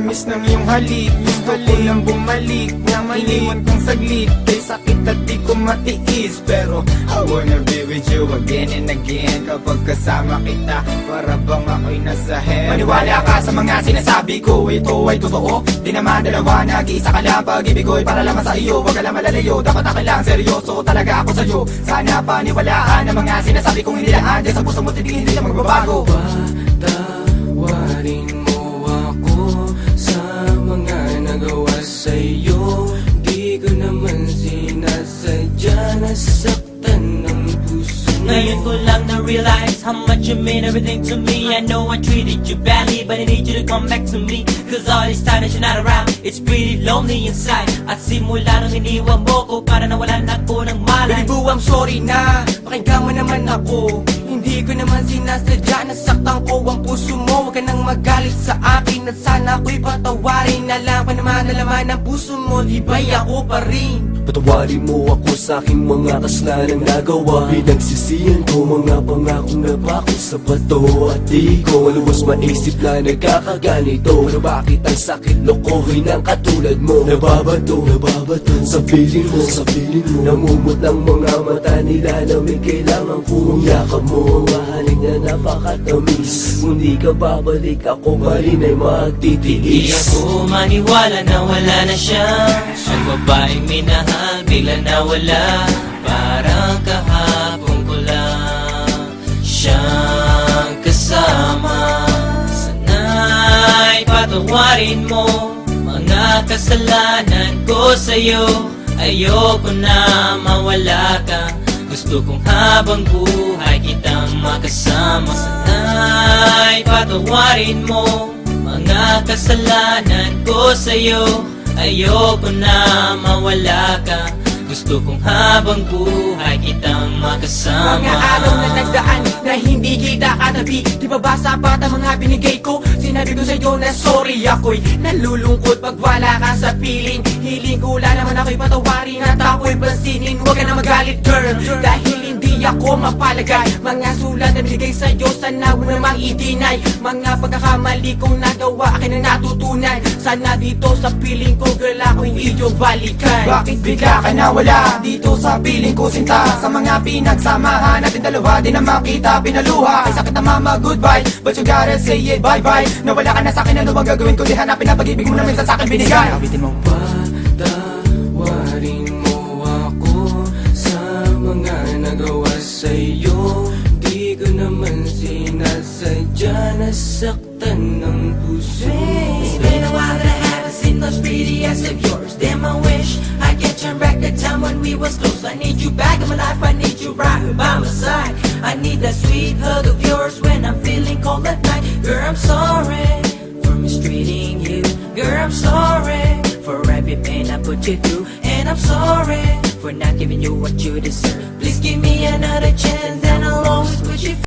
tamis ng iyong halik. Gusto ko lang bumalik na maliwan kong saglit. Kay sakit at di ko matiis, pero I wanna be with you again and again. Kapag kasama kita, para bang ako'y nasa heaven. Maniwala ka sa mga sinasabi ko, ito ay totoo. Di naman dalawa, nag-iisa ka lang. Pag-ibig ko'y para lamang sa iyo, wag ka lang malalayo. Dapat akin lang, seryoso talaga ako sa'yo. Sana paniwalaan ang mga sinasabi kong hindi lang andyan sa puso mo, hindi lang magbabago. Patawarin mo ako sa mga nagawa sa'yo. Di ko naman sinasadya, nasaktan ng puso mo. Ngayon ko lang na-realize how much you mean everything to me. I know I treated you badly, but I need you to come back to me. Cause all this time that you're not around, it's pretty lonely inside. At simula nung iniwan mo ko, para nawalan ako ng malay. Baby boo, I'm sorry na, pakinggan mo naman ako. Hindi ko naman sinasadya, nasaktan ko ang puso mo. Huwag ka nang magalit sa akin at sana ako'y patawarin. Alam pa naman na laman ng puso mo, di ba'y ako pa rin? Patawarin mo ako sa aking mga kasalanan nagawa. Pinagsisihan ko mga pangakong napako sa bato. At di ko maluwas maisip na nagkakaganito. Na bakit ang sakit lokohin ng katulad mo? Nababato sa piling mo, namumot ng mga mata nila na may kailangan kong yakap mo. Mahaling na napakatamis, kung di ka babalik ako pa rin ay magtitiis. Di ako maniwala na wala na siya. Ang babaeng minahal bigla nawala. Parang kahapon ko lang siyang kasama. Sana'y patawarin mo mga kasalanan ko sa'yo. Ayoko na mawala ka, gusto kong habang buhay kitang makasama. Sana'y patawarin mo mga kasalanan ko sa'yo. Ayoko na mawala ka, gusto kong habang buhay kitang makasama. Mga araw na nagdaan na hindi kita katabi, di ba ba sapat ang mga binigay ko? Sinabi ko sa'yo na sorry, ako'y nalulungkot pag wala ka sa piling. Hiling ko lang naman ako'y patawarin at ako'y pansinin. Huwag ka na magalit girl, dahil hindi ako mapalagay. Mga sulat na binigay sa'yo, sana mo namang i-deny. Mga pagkakamali kong nagawa, akin na natutunan. Sana dito sa piling ko girl, ako'y iyong balikan. Bakit bigla ka nawala dito sa piling ko sinta? Sa mga pinagsamahan natin dalawa, di na makita pinaluha. Kay sakit na mama, goodbye, but you gotta say it bye-bye. Nawala ka na sa'kin, ano bang gagawin ko? Di hanapin ang pag-ibig mo na minsan sa'kin binigay. Awitin mo. Patawarin mo ako sa mga nagawa sa'yo. Di ko naman sinasadya, nasaktan ng puso. It's been a while that I haven't seen those pretty eyes of yours. Damn, I wish I could turn back the time when we was close. I need you back in my life, I need you right by my side. I need that sweet hug of yours when I'm feeling cold at night. Girl, I'm sorry for mistreating you. Girl, I'm sorry for every pain I put you through. And I'm sorry for not giving you what you deserve. Please give me another chance and I'll always put you